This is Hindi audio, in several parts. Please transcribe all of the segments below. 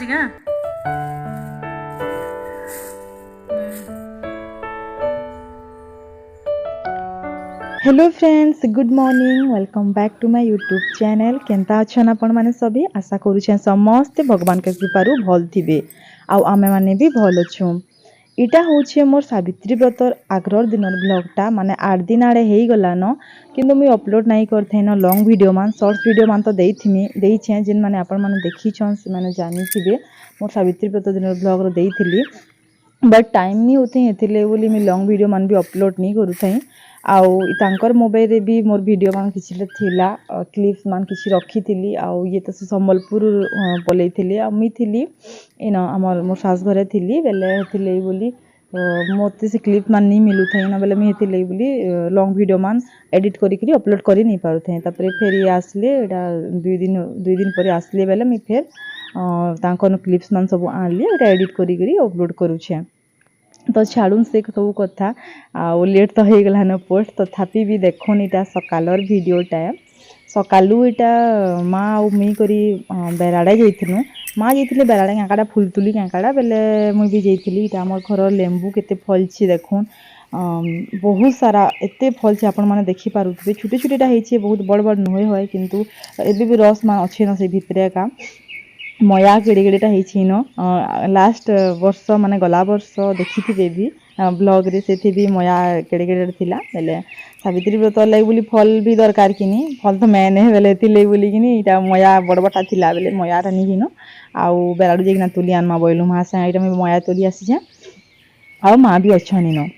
बेसी का hello friends good morning welcome back to my YouTube channel केंता अच्छन आपण माने सभी आशा करूछन समस्त भगवान के कृपारू भल थिबे आउ आमे माने भी भल अछु इटा होछे मोर सावित्री व्रतर आग्रर दिनर ब्लॉगटा माने 8 दिन आड़े हेई गला न किंतु मुई अपलोड नाही करथे न लॉन्ग वीडियो मान शॉर्ट्स वीडियो मान तो देइथिमी देइछे जिन माने आपण माने देखिछन से माने जानि थिबे मोर सावित्री व्रत दिनर ब्लॉग रो देइथिली बट टाइम नहीं होते हेतिले बोली मैं लॉन्ग वीडियो मान भी अपलोड नहीं करूथई आउ तांकर मोबाइल रे भी मोर वीडियो मान किछि थिला क्लिप्स मान किछि रखी आउ ये तो से संबलपुर पलई थिली आ मी थिली इन हमर मोर सास घरे थिली बेले हेतिले बोली मोते से क्लिप मान नहीं मिलु थई ना बेले मी हेतिले बोली लॉन्ग वीडियो मान एडिट करी करी अपलोड करी नहीं पारु थई तापर फेर ये आसले एटा 2 दिन पर आसले बेले मी फेर तांकर क्लिप्स मान सब आनली एटा एडिट करी करी अपलोड करूछे तो छाड़ून से सब कथा आ लेट तो हो गला न पोस्ट तथापि भी देखुन इटा सकालर वीडियोटा सकालू इटा माँ आउ मी करी बेराड़े जाइथिनु माँ जाइथिले बेराड़े कांकाड़ा फुलतुली कांकाड़ा बेले मुई भी जाइथिली इटा हमर घर लेंबू केते फलछि देखुन बहुत सारा एते फलछि आपण माने देखि पारुथबे छोटे छोटेटा हेछि बहुत बड़ बड़ नहय होय किंतु एबे भी रस मा अछि न से भितरे का मया केड़े केड़ेटा हेछि न लास्ट वर्ष माने गला वर्ष देखिथिबे भी ब्लॉग रे सेथि भी मया केड़े केड़े थिला बेले सावित्री व्रत लाई बोली फल भी दरकार किनी फल तो मैंने बेले थिले बोली किनी इटा मया बड़बटा थिला बेले मया रानी हिनो आउ बेराडू जेगिना तुली आनमा बोइलु मा से इटा में मया तुली आसी जे आउ मां भी अछनी न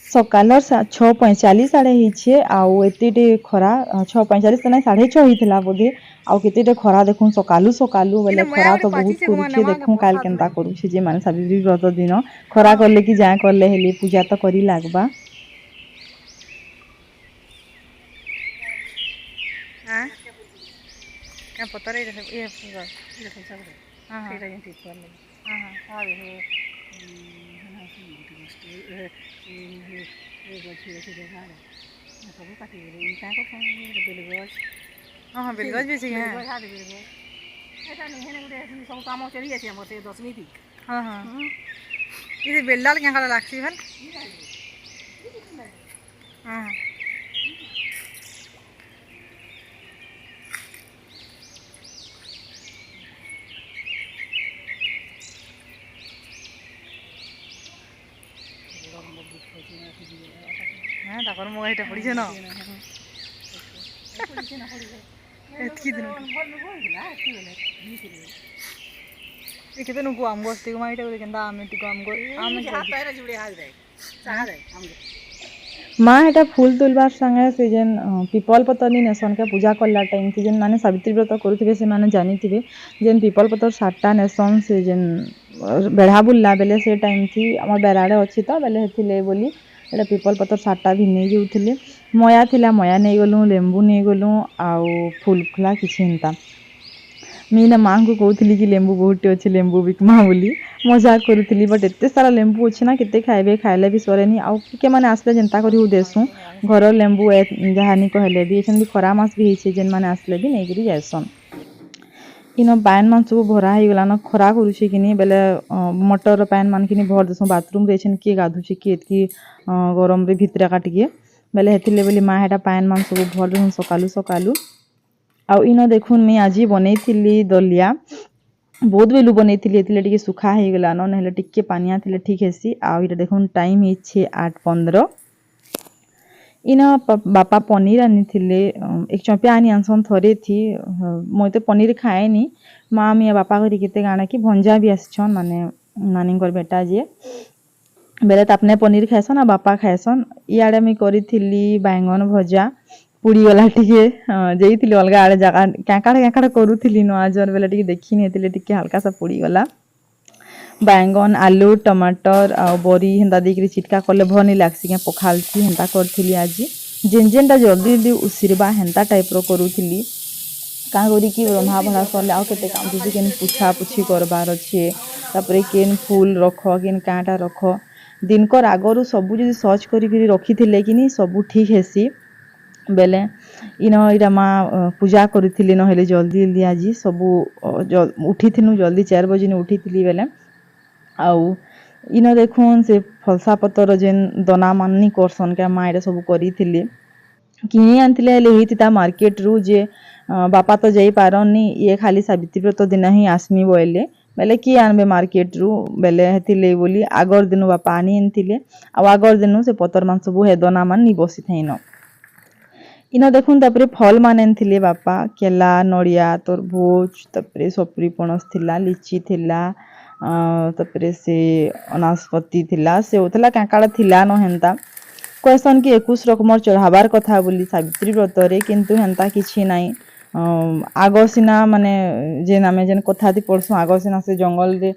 सकालर 6:45 आड़े हिछे आउ एतेटे खरा 6:45 तो नहीं 6:30 होइथिला बोधे आउ केतेटे खरा देखुन सकालू सकालू बेले खरा तो बहुत करूछे देखुन काल केनता करूछे जे माने सावित्री व्रत दिन खरा करले कि जाय करले हेली पूजा तो करी लागबा हां क्या पता रे ये हां हां एटा ठीक कर ले हां हां हां रे हाँ हाँ बेलगज भी चाहिए सब काम चली जाए हमर से 10 मिनट हाँ हाँ ये बेलडाल क्या करा लागसी भल हाँ हाँ ताकर मोगा इटा पड़ी न एतकी दिन ए केते नु आम गोस्ती को माइटा बोले केंदा आमे टिको आम गो आम हाथ पैर जुड़े हाथ दे चाह दे आम माँ हेटा फूल तुलबार संगे से जेन पीपल पतर नी नेसन के पूजा करला टाइम थी जेन माने सावित्री व्रत करूथिबे से माने जानिथिबे जेन पीपल पतर 7टा नेसन से जेन बेढ़ा बुल्ला बेले से टाइम थी हमर बेराड़े अछि त बेले हेथिले बोली एटा पीपल पतर 7टा भी नै जाउथिले मया थिला मया नै गलु लेंबू नै गलु आउ फूल फुला किछि हिंता मीना माँ को कहूली कि लेंबू बहुत अच्छे लेंबू बिकमा बोली मजाक करूली बट एत सारा लेंबू अच्छे ना केते खाइबे खाइले भी सरेनी आउ के माने आसले जेनता करी देसु घर लेंबू जहानी कहले भी एछन भी खरा मास भी हिचे जेन माने आसले भी नेगिरी जायसन इन पैन मान सब भरा ही गला न खरा करूछे किनी बेले मटर पैन मान किनी भर देसु बाथरूम रे एछन के गाधुछे के एतकी गरम रे भितरे काटिके बेले हेतिले बोली माँ हेटा पैन मान सब भर देसु सकालू सकालू आउ इन देखुन मैं आज बनैथिली दलिया बहुत बेलू बनैथिली एतिले टिके सुखा हे गला न नहले टिके पानिया थिले ठीक हेसी आउ इटा देखुन टाइम हिचे 8:15 इन बापा पनीर आनिथिले एक चंपिया आनी आनसन थरे थी मैं तो पनीर खाएनी माँ मिया बापा घरी केते गाना कि भंजा भी आछन माने नानी कर बेटा जे बेले तापने पनीर खाएसन आ बापा खाएसन इयाडे मी करिथिली बैंगन भजा पुड़ी वाला टिके जेइथिली अलगा आड़े जगह काकाड़ा करूथिली न आजर बेले टिके देखिनी हेतिले टिके हल्का सा पुड़ी वाला बैंगन आलू टमाटर आ बरी हेंदा देकरी चिटका करले भनी लागसी के पखालथी हेंदा करथिली आज जेन जेनटा जल्दी जल्दी उसिरबा हेंता टाइप रो करूथिली का करी कि रंधा भड़ा सरले आउ केते काम थी केन पुछा पुछी करबार अच्छे तापरे केन फूल रख केन कांटा रख दिनकर आगरू सबू जदी सर्च करी रखी थिले किनी सबू ठीक हेसी बेले इन इटा माँ पूजा करी ना जल्दी जल्दी आज सब उठी जल्दी 4 बजे उठी बेले आउ इन देखुन से फलसा पतर जेन दना मानी करसन क्या माँ ये सब करी किनी आनी मार्केट रु जे बापा तो जाई पारनी ये खाली सावित्री व्रत दिन ही आसमी बोले बेले किए आनबे मार्केट रु बेले हेतिले बोली आगर दिन बापा आनी आनथिले आगर दिन से पतर मान सब हे दना मान नी बसी थाइन इन देखुन तापरे फल मान आनथिले बापा केला नड़िया तरबूज तापरे सपुरी पणस थिला लिची थिला तापरे से अनासपति थिला से उथला काकाड़ा थिला न हेंता कहसन कि 21 रकमर चढ़ाबार कथा बोली सावित्री व्रत रे किंतु हेंता किछि नाई आग सिना माने जेन आमे जेन कथा थी पढ़सु आग सिना से जंगल रे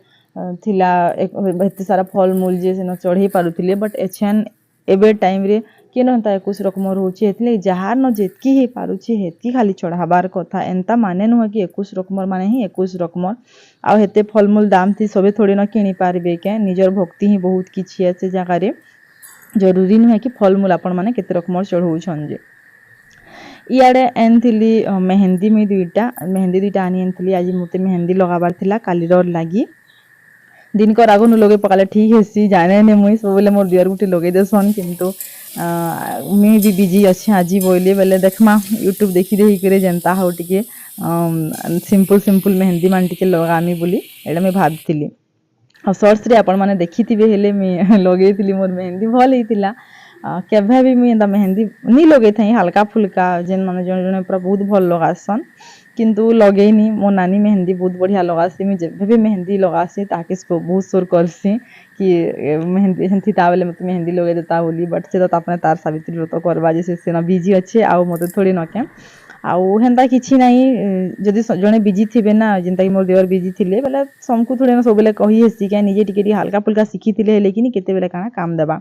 थिला एते सारा फल मूल जे सेन चढ़े पारुथिले बट एछन एबे टाइम रे केन हेंता 21 रकमर होची हेतले जहार न जेतकी हे पारुची हेतकी खाली चढ़ाबार कथा एंता माने न कि 21 रकमर माने ही 21 रकमर आ हेते फल मूल दाम थी सबे थोड़ी न किनी पारबे के निजर भक्ति ही बहुत किछि है से जगह रे जरूरी नुहे कि फल मूल आपण माने केते रकमर चढ़ौछन जे इयाडे एनथिली मेहंदी में दुईटा आनी एनथिली आज मते मेहंदी लगाबार थिला कालीर लागी दिन को आगु लगे पकाले ठीक हेसी जाने ने मुई सब बोले मोर दियर गुटी लगे देसन किंतु मैं भी बिजी अच्छे आज बोले बेले देखमा यूट्यूब देखी देखी करे जनता हो टिके सिंपल मेहंदी मान टिके लगामी बोली एडा मैं भाबथिली और सर्च रे आपण माने देखिथिबे हेले मैं लगेइथिली मोर मेहंदी भल हेतिला केभे भी मैं मेहंदी नी लगे थाई हल्का फुल्का जेन माने जने जने पूरा बहुत भल लगासन किंतु लगेनी मो नानी मेहंदी बहुत बढ़िया लगासी मैं जेभे भी मेहंदी लगासी ताके इसको बहुत सुर करसी कि मेहंदी हंती तावले मते मेहंदी लगे देता बोली बट से तो आपने तार सावित्री व्रत करबा जे से ना बिजी अच्छे आ मते थोड़ी न के आउ हेंता किछि नाही जदि जने बिजी थिबे ना जिंता कि मोर देवर बिजी थिले बेले समकु थोड़े न सब बेले कहि हेसी के निजे टिके हल्का फुल्का सिखी थिले हेले कि केते बेले काना काम देबा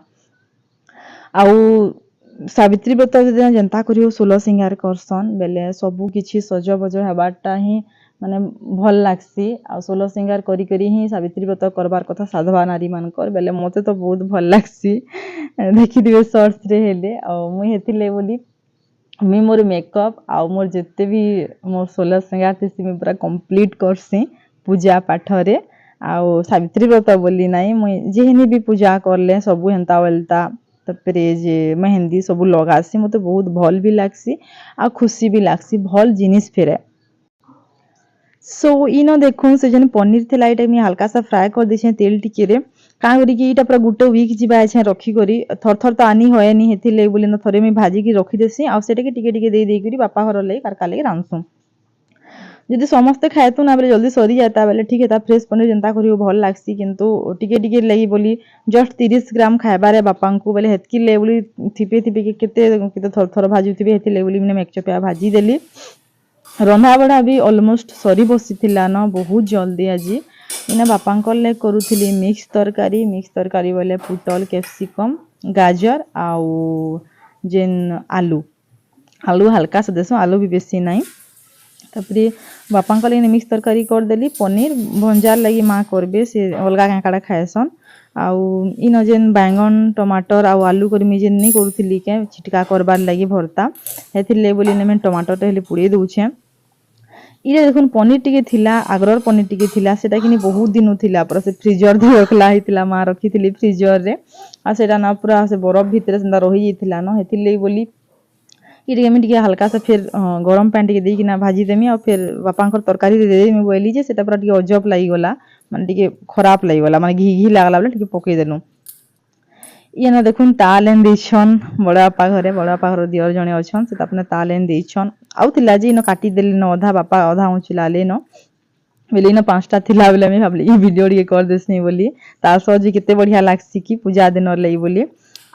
आउ सावित्री व्रत दिन जनता करियो 16 सिंगार करसन बेले सबु किछि सज बज हेबाटा ही माने भल लागसी आ 16 सिंगार करी करी ही सावित्री व्रत करबार कथा साधवा नारी मानकर बेले मते तो बहुत भल लागसी देखि दिबे शॉर्ट्स रे हेले आ मुई हेतिले बोली मैं मोर मेकअप आ मोर जिते भी मोर 16 सिंगार थी मैं पूरा कंप्लीट करसी पूजा पाठ रे आ सावित्री व्रत बोली नाई मुई जेहनी भी पूजा करले सबु हेंता वेलता तपरे जे मेहंदी सब लगासी मते बहुत भल भी लागसी आ खुशी भी लागसी भल जिनिस फेरे सो इनो देखुन से जन पनीर थिला इटा मी हल्का सा फ्राई कर देछे तेल टिके रे का करी कि इटा पूरा गुटे वीक जिबा छै रखी करी थर थर तो आनी होय नी हेथिले बोली न थरे मी भाजी की रखी देसी आ सेटा के टिके टिके दे करी बापा घर ले कारका ले रांसु जदि समस्ते खाएतु ना बेले जल्दी सरी जाता बेले ठीक है फ्रेश पनीर जनता करियो भल लागसी किंतु टिके टिके लगी बोली जस्ट 30 ग्राम खाइबारे बापा को बेले हेतकी ले बोली थिपे थिपे के केते थर थर भाजी थिबे हेतिले बोली मैंने मेकचपिया भाजी देली रंधा बड़ा भी ऑलमोस्ट सरी बसी थिला न बहुत जल्दी आज इना बापा ले करूथिली मिक्स तरकारी बोले पुटल कैप्सिकम गाजर आउ जेन आलू आलू हल्का से देसो आलू भी बेसी नहीं तापरे बापा लगे मिक्स तरकारी कर देली पनीर भंजार लगी माँ करबे से अलगा काकाड़ा खाएसन आउ इन जेन बैंगन टमाटर आउ आलू कर मी जेन नहीं करूथिली के छिटका करबार लगी भरता हेथिले बोली ने मैं टमाटर हेले पुड़े दउछे इरे देखुन पनीर टिके थिला आग्रर पनीर टिके थिला सेटा किनी बहुत दिन थिला पर से फ्रीजर दे रखला हितला माँ रखिथिली फ्रीजर रे आ सेटा ना पूरा से बरफ भितरे सेंदा रही जिथिला न हेथिले बोली इरे में टिके हल्का सा फिर गरम पानी टिके देकी ना भाजी देमी और फिर बापांकर तरकारी दे देमी बोली जे सेटा पूरा टिके अजब लागि गला माने टिके खराब लागि गला माने घी घी लागला बले टिके पके देनु ये ना देखुन तालेन देछन बड़ापा घर दियर जने अछन से अपने तालेन देछन आउ थिला जे न काटी देली न आधा बापा आधा उचिलाले न बेली न 5टा थिला बेले मैं भाबली ई वीडियो रे कर देसनी बोली ता सजी केते बढ़िया लागसी की पूजा दिन लई बोली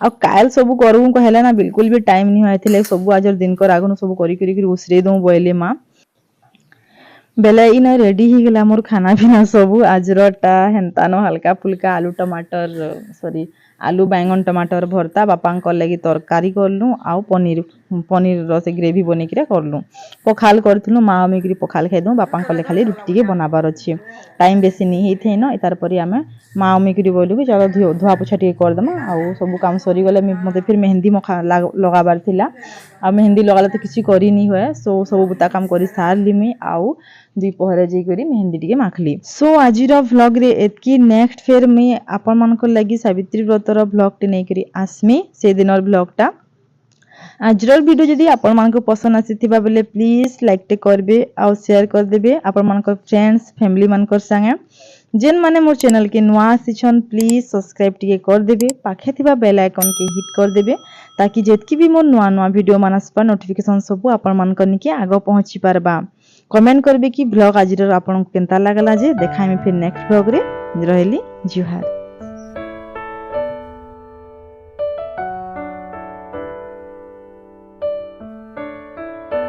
आ काल सब करू कहला ना बिल्कुल भी टाइम नहीं होइथिले सब आज दिन कर आगु सब करी करी उसरे दऊ बोले मां बेले इन रेडी ही गला मोर खाना पीना सब आजरटा हेंता न हल्का फुल्का आलू टमाटर सॉरी आलू बैंगन टमाटर भरता बापा लगी तरकारी करलु आउ पनीर से ग्रेवी बन करलु पखाल करूँ माँ मिक्री पखाल खाईदूँ बापा खाली रुटी बनाबार अच्छे टाइम बेसी नहीं होता है न तार पर आम माँ मिक्री बोलू कि चलो धुआ पोछा टे करदमा आउ सब काम सरीगले मत फिर मेहंदी लगाबार थिला आ मेहंदी लगाले तो किसी करी नहीं हुए सो सब बुता काम कर सारली मुई आउ दुपहर जाकर मेहंदी टी माखली सो आज व्लॉग रे एतकी नेक्स्ट फेर मुई आपण मानक लगी सावित्री व्रतर व्लॉग टे नहीं करी आसमी से दिन व्लॉगटा आज वीडियो जदि आपण मानक पसंद आसीथिबा बेले प्लीज लाइक टे करबे आ शेयर कर देबे आपण मानक फ्रेंड्स फैमिली मानकर संगे जेन माने मोर चैनल के नुआ आसीछन प्लीज सब्सक्राइब टिके कर देबे पाखे थिबा बेल आइकन के हिट कर देबे ताकि जेतकी भी मोर नुआ नुआ वीडियो मानसपा नोटिफिकेशन सब आपण मानकर निके आगो पहुंची पारबा कमेंट करबे कि व्लॉग आज आपण केनता लागला जे देखाइमे फिर नेक्स्ट व्लॉग रे रहली जुहार।